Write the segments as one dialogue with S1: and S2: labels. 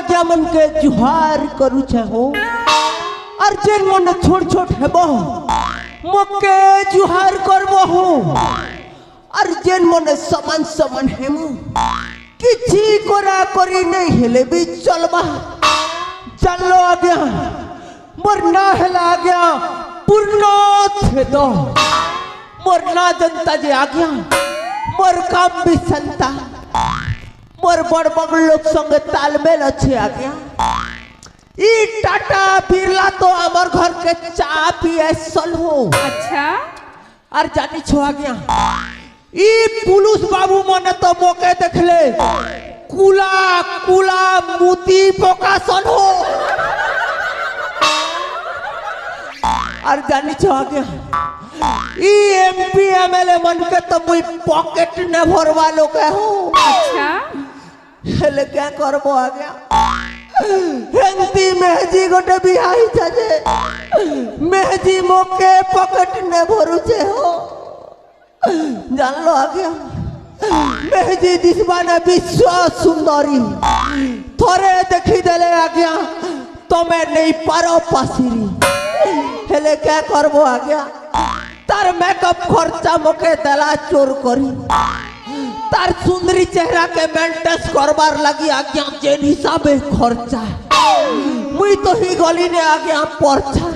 S1: आज्ञा मन के जुहार करू हो और जेन मन छोट छोट हेबो मके जुहार करबो हो और जेन मन समान समान हेमु किछि कोरा करी नहीं हेले भी चलबा चलो आज्ञा मोर ना हेला आज्ञा पूर्ण थे दो मोर ना जनता जे आज्ञा मोर काम भी संता मोर बड़ बड़ लोग संगे तालमेल अच्छे आज्ञा ई टाटा बिरला तो अमर घर के चा पिए सल हो।
S2: अच्छा
S1: और जानी छो आज्ञा ई पुलिस बाबू मने तो मोके देखले कुला कुला मुती पोका सन हो। और जानी छो आज्ञा ई एमपी एमएलए मन के तो मुई पॉकेट न भरवा लो के हो।
S2: अच्छा
S1: हेले क्या करबो आज्ञा हेंती मेहजी गोटे बिहाई छजे मेहजी मोके पॉकेट न भरुचे हो जान लो आज्ञा मेहजी दिसबाने विश्व सुंदरी थोरे देखी देले आज्ञा तमे नहीं पारो पासिरी हेले क्या करबो आज्ञा तार मेकअप खर्चा मोके देला चोर करी तार सुंदरी चेहरा के मेंटेन करबार लगी आज्ञा जेन हिसाबे खर्चा मुई तो ही गली ने आज्ञा परछा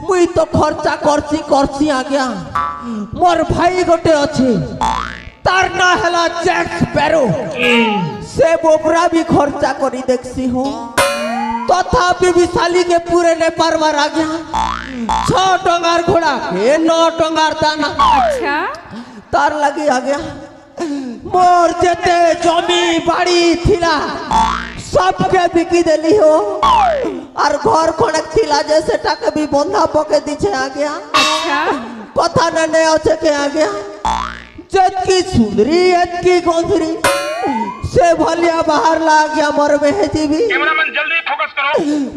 S1: मुई तो खर्चा करसी आज्ञा मोर भाई गोटे अच्छे तार ना हेला जैक स्पैरो से बोबरा भी खर्चा करी देखसी हो तथापि विशाली के पूरे ने पारवार आज्ञा 6 टंगार घोड़ा के 9 टंगार दाना।
S2: अच्छा
S1: तार लगी आज्ञा मोर जेते जमी बाड़ी थिला सबके बिकी देली हो और घर कोने थिला जैसे टाके भी बंधा पके दीछे आज्ञा।
S2: अच्छा
S1: कथा ने अच्छे के आज्ञा जतकी सुंदरी एतकी गोंधरी से भलिया बाहर ला गया मोर मेहजी भी
S3: कैमरामैन जल्दी फोकस करो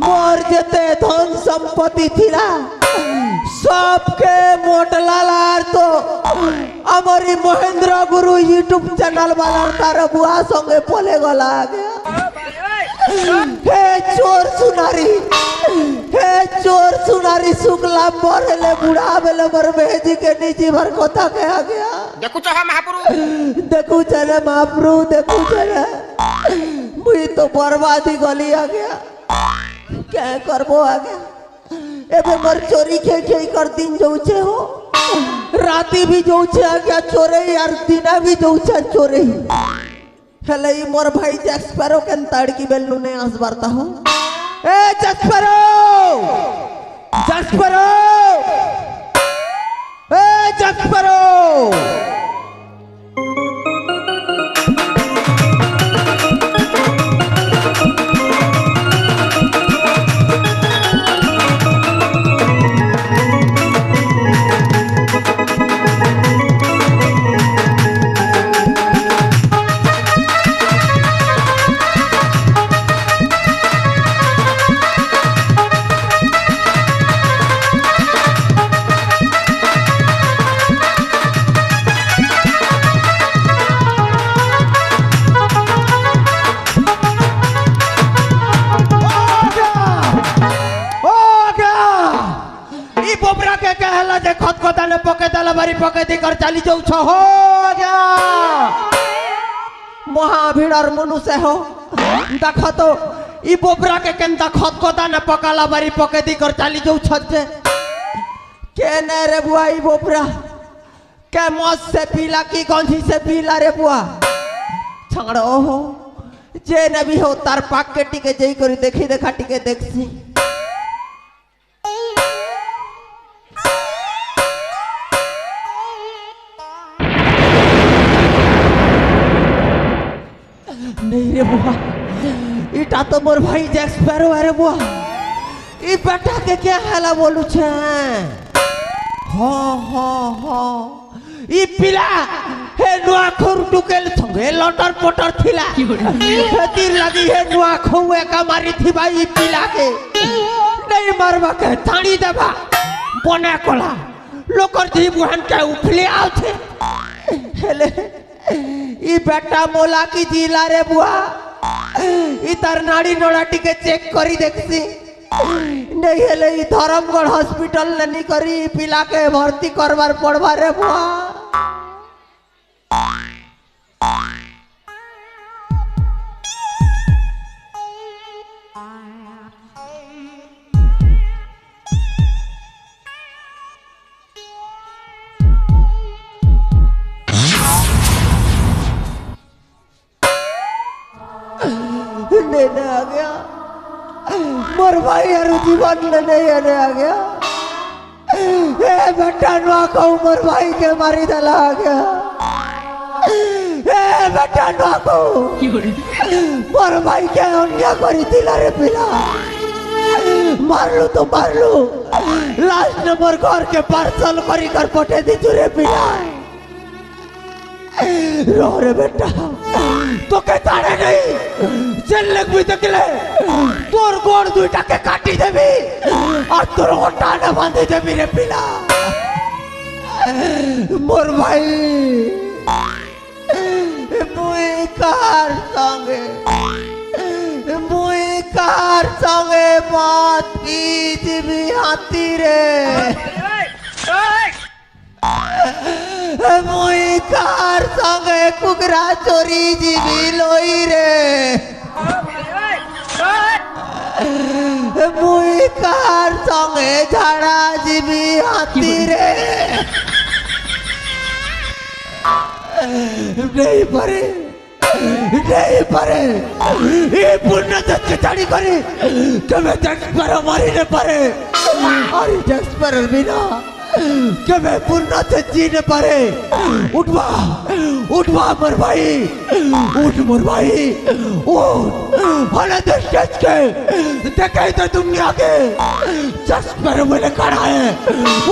S1: मोर जेते धन संपत्ति थिला सबके मोटला लार तो हमारी महेंद्र गुरु यूट्यूब चैनल वाला तार बुआ संगे पले गला गया। हे चोर सुनारी शुक्ला मरले बुढ़ा बेले मर मेहजी के नीचे भर कोता के आ गया।
S3: देखो चाहे महापुरु
S1: देखू चले महापुरु देखू चले मुई तो बर्बादी गली आ गया क्या करबो आ गया एबे मोर चोरी खे कर दिन जोचे हो राती भी जोचे आ गया चोरे यार दिना भी जोचे चोरे हेले मोर भाई जैक्सपेरो के ताड़की बेलू ने आस बारता हो ए जैक्सपेरो जैक्सपेरो ए जैक्सपेरो पके कर चली जाऊ हो गया महाभीड़ और मनुष्य हो देख तो ई बोबरा के केंता खत कोदा न पकाला बारी पके दी कर चली जाऊ छे के न रे बुआ ई बोबरा के मौत से पीला की गंजी से पीला रे बुआ छाड़ो हो जे न भी हो तार पाक के टिके जई करी देखी देखा टिके देखसी नहीं रे बुआ इटा तो मोर भाई जैक्सपेरो है रे बुआ ई बेटा के क्या हाला बोलू छे हो ई पिला हे नुआ खोर टुकेल संगे लटर पटर थिला तीर लगी है नुआ खोए का मारी थी भाई पिला के नहीं मारवा के थानी देबा बना कोला लोकर जी बुहन के उफले आउ छे हेले ई बेटा मोला की जिला रे बुआ ই তার নাড়ি নড়াটিকে চেক করি দেখছি নেই হেলে ই ধরমগড় হসপিটাল নেনি করি পিলাকে ভর্তি করবার পড়বারে বুয়া लेने आ गया मोर भाई हर जीवन लेने आने आ गया ए बेटा नुआ को मोर भाई के मारी दला आ गया ए बेटा नुआ को मोर भाई के अन्या करी दिला रे पिला मार लो लास्ट नंबर घर के पार्सल करी कर पठे दी रे पिला रो रे बेटा तो के ताड़े नहीं चल लगबी देखले तोर गोड़ दुइटाके काटी देबी और तोर ओटाने बांधी देबी रे पिला मोर भाई मुई कार संगे बात की जीवी हाथी रे मुई कार संगे कुकरा चोरी जीवी लोई रे मुई कार संगे झाड़ा जीवी हाथी रे नहीं पारे ये पुण्य दत्त चढ़ी करे कभी टैक्स पर मारी न पारे और टैक्स पर बिना कभी पुण्य से जी न पारे उठवा मोर भाई उठ हने देश के देखे तो दुनिया के टैक्स पर मैंने खड़ा है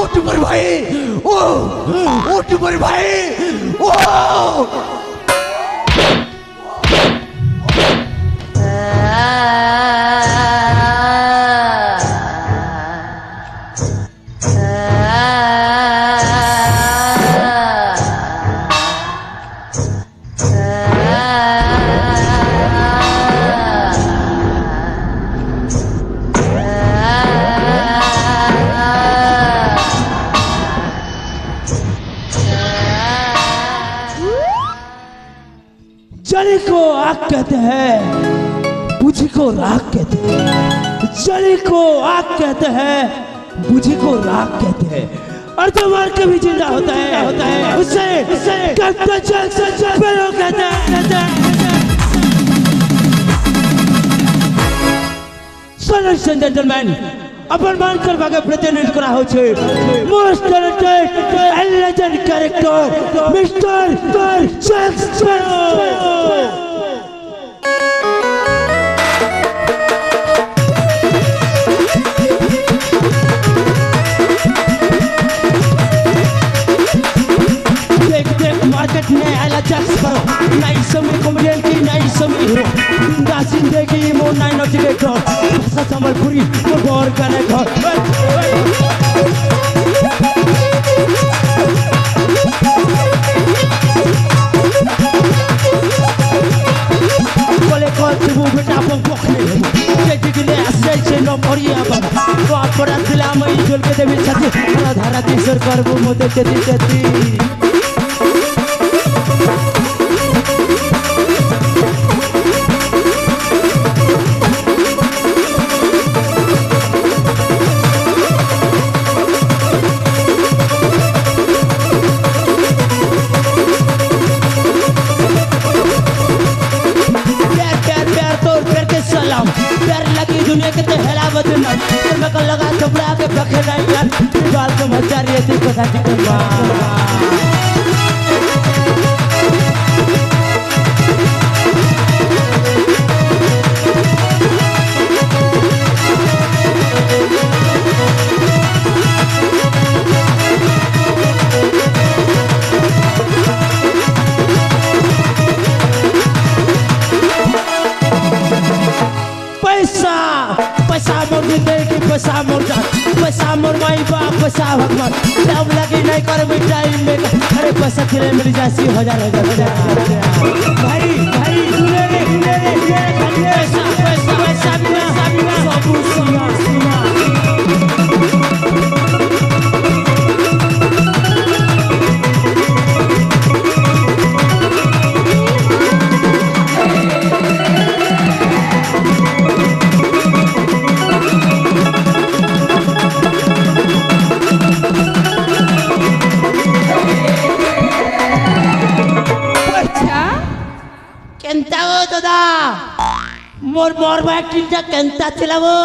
S1: उठ मोर भाई
S2: जली को आग कहते हैं बुझी को राख कहते हैं जली को आग कहते हैं बुझी को राख कहते हैं और जो मार के भी जिंदा होता है उसे कहते हैं Ladies and gentlemen, अपन मान कर भागे प्रेजेंट करा हो छे most talented and legend character mister Jackson market में आला जैक्स करो नई समय कॉमेडियन की नई समय हीरो जिंदा जिंदगी मो नाइन नोटिफिकेटर भाषा संबलपुरी वो गौर करे घर बोले कौन से वो बेटा अपन पकड़े ये जिगले ऐसे से नो पड़िया बाबा तो आप पर दिला में झोल के देवी छाती धारा दी सरकार वो मोदे देती दुनिया के हेला बदना मैं कल लगा चपड़ा के रखे नहीं यार बाल को मजा रही है तेरे को साथी को पैसा मोर जिंदगी पैसा मोर जान पैसा मोर माई बाप पैसा भगवान जब लगी नहीं कर टाइम में अरे पैसा तेरे मिल जासी हजार भाई भाई ले पैसा पैसा पैसा बिना सब सुना सुना केंता हो दादा मोर मोरबा एक्टिंगटा केंता चलाबो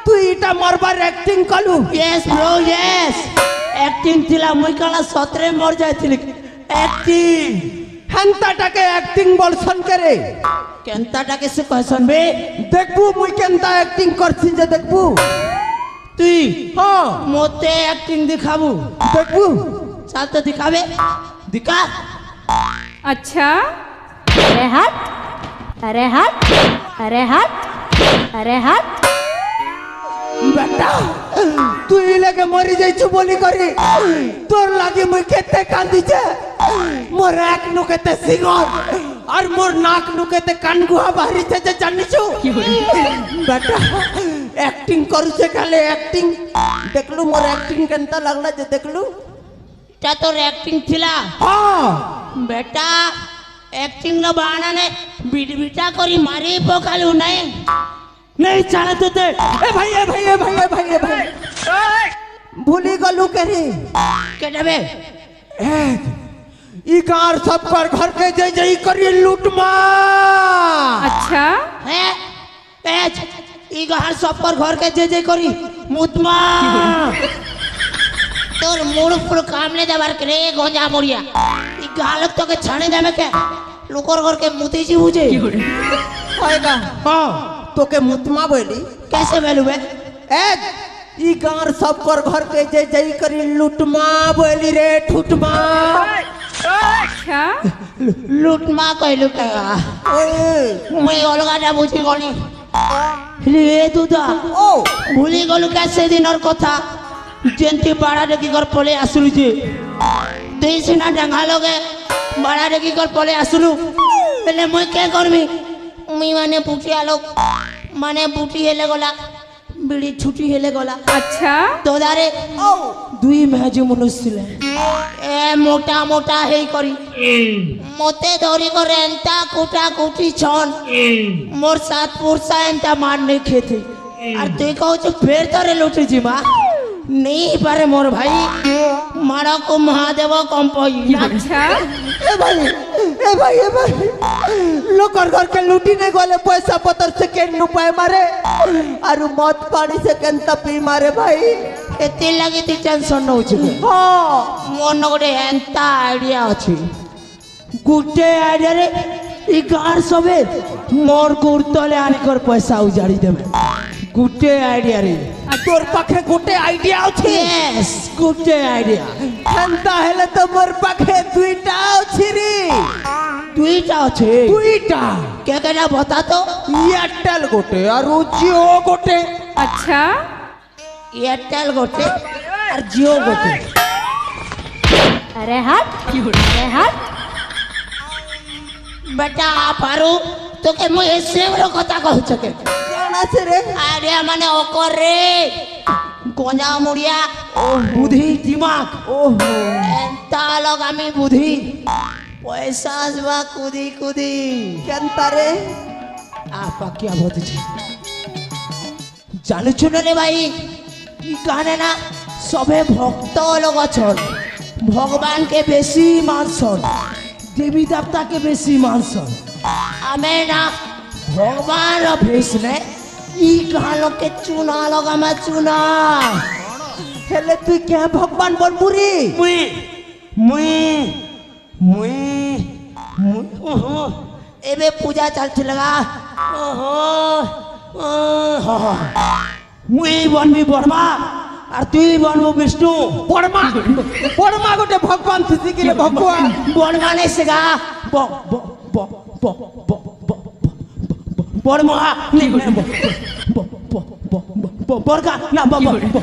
S1: তুই এটা মরবার অ্যাক্টিং কলু
S2: यस ब्रो यस एक्टिंग थिला मुई काला सतरे मर जायथिली एक्टिंग
S1: হেনতাটাকে অ্যাক্টিং বলছন করে
S2: केंताटाके से कहसन बे
S1: দেখবু মুই কেনতা অ্যাক্টিং করছি যে দেখবু
S2: তুই
S1: হ্যাঁ
S2: मोते एक्टिंग दिखाबू
S1: দেখবু
S2: चल तो दिखाबे दिखा
S4: अच्छा अरे हट अरे हट अरे हट अरे हट
S1: বেটা তুই লাগে মরি যাইছু বলি করি তোর লাগে মুই কেতে কান্দিছে মোর এক নুকেতে সিঙ্গর আর মোর নাক নুকেতে কানগুহা বাহিরিছে যে জানিছু বেটা অ্যাক্টিং করছে খালি অ্যাক্টিং দেখলু মোর অ্যাক্টিং কেনতা লাগলা যে দেখলু
S2: ता तोर एक्टिंग थिला
S1: হ্যাঁ
S2: बेटा एक्टिंग न बहाना ने बिडबिटा करी मारी पकालू नहीं चाले तो ते
S1: এ ভাই এ ভাই এ ভাই এ ভাই এ ভাই ভুলি গলু কেরে
S2: केटा बे
S1: ই গাঁর সবকর ঘর के जय जय करी लूटमा
S4: अच्छा
S2: है पेच ई गहर सब पर घर के जे करी मुतमा तोर मूड पर काम ले देबार करे गंजा मोरिया ई गालक तो के छाने देमे के लोकर घर के मुती जी बुझे
S1: होएगा
S2: हां
S1: তোকে মুতমা বলি
S2: कैसे बेलू बे
S1: এক ই গাঁর সবকর ঘর के जय जय करी लूटमा বলি রে ঠুটমা
S4: अच्छा
S2: लूटमा कहलू के
S1: ওই
S2: मुई अलगाटा बुझी गली ले दुदा
S1: ও
S2: भूली गलू कैसे दिनर कथा जेंती बाड़ा देखी कर पले आसुलु जे दुई सिना डंगा लगे बाड़ा देखी कर पले आसुलु पहले मुई क्या करमी मुई माने बुटी आलो माने बुटी हेले गला बिड़ी छुटी हेले गला
S4: अच्छा
S2: तो दारे
S1: ও
S2: दुई महजू मनुष्य ले ए मोटा मोटा हे करी मोते धरी कर एंता कुटा कुटी छन मोर साथ पुरसा एंता मारने खेते और तुई कहू छ फेर तरे लुटी जी मां नहीं पारे मोर भाई मारा को महादेव कम पई
S4: अच्छा
S1: এ ভাই এ ভাই এ ভাই লোকর ঘর के लूटी नहीं गले पैसा पतर से केन नु पाए मारे और मत पानी से केनता पी मारे भाई
S2: एते लगी ती टेंशन न होछ
S1: हां
S2: मोन गोटे एंता आइडिया अछि गुटे आइडिया रे ई गार सबे मोर गुरतले आनी कर पैसा उजाड़ी देबे गुटे आइडिया रे
S1: তোর পাখে গোটে আইডিয়া আছে
S2: यस गुटे आइडिया
S1: হেনতা হেলে তো মোর পাখে দুইটা আছে রে
S2: दुईटा আছে
S1: দুইটা
S2: के केना बता तो
S1: এয়ারটেল গোটে আর জিও গোটে
S4: अच्छा
S2: एयरटेल गोटे और जियो गोटे
S4: अरे हट अरे हट
S2: बेटा पारू तो के मुझे सेवरो कथा कहू छके
S1: কোন আছে রে
S2: अरे माने ओकर रे गंजा मुड़िया बुद्धि दिमाग
S1: ওহো
S2: एंता लोग आमी बुद्धि पैसा आसबा कुदी कुदी
S1: কেনতা রে
S2: आपा क्या बोलते छे জানো শুনে রে ভাই ई गाने ना सबे भक्त लोग अछन भगवान के बेसी मानसन देवी देवता के बेसी मानसन आमे ना भगवान भेष ने ई गालो के चुना लगा में चुना
S1: হেলে তুই কে ভগবান বলবু রে
S2: मुई मुई मुई मुई ओहो एबे पूजा चलती लगा ओहो ओहो मुई बनबी बर्मा और तुई बनबो विष्णु
S1: পরমা পরমা গোটে ভগবান থিসি কি রে ভগবান
S2: बर्मा नहीं सेगा ब ब ब ब ब ब बर्मा नहीं ब ब ब ब बर्गा ना ब ब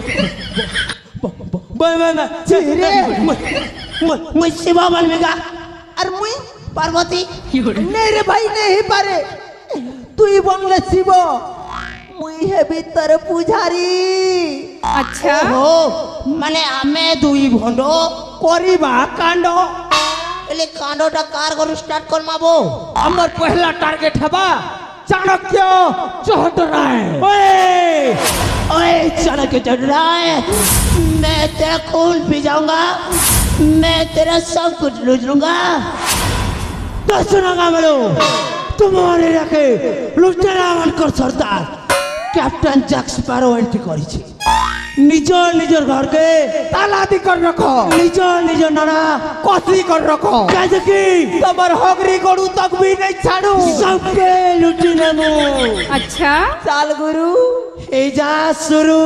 S2: मैं शिवा बनमेगा
S1: আর মুই
S2: पार्वती
S1: नहीं रे भाई नहीं पारे তুই বললে শিব মুই হেবি তোর পূজারি
S4: अच्छा
S2: हो মানে আমি দুই ভন্ড
S1: করিবা কাণ্ড
S2: এলে কাণ্ডটা কার করে স্টার্ট কর মাবো
S1: আমার পহলা টার্গেট হবা চাণক্য চহটরায়
S2: ओए ओए चाणक्य चढ़ रहा है मैं तेरा खून पी जाऊंगा मैं तेरा सब कुछ लूट लूंगा तो सुनागा मेरे तुम्हारे रखे लुटेरा बनकर सरदार कैप्टन जैक स्पैरो एंट्री करी निजर निजर घर के
S1: তালা দি কর রাখো
S2: निजर निजर नाना
S1: কসি কর রাখো
S2: कैसे की
S1: তোমার হগরি গড়ু তক भी नहीं ছাড়ু
S2: सबके लुटी नमो
S4: अच्छा
S1: চাল গুরু
S2: इजा शुरू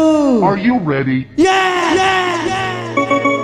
S3: Are you ready?
S2: yeah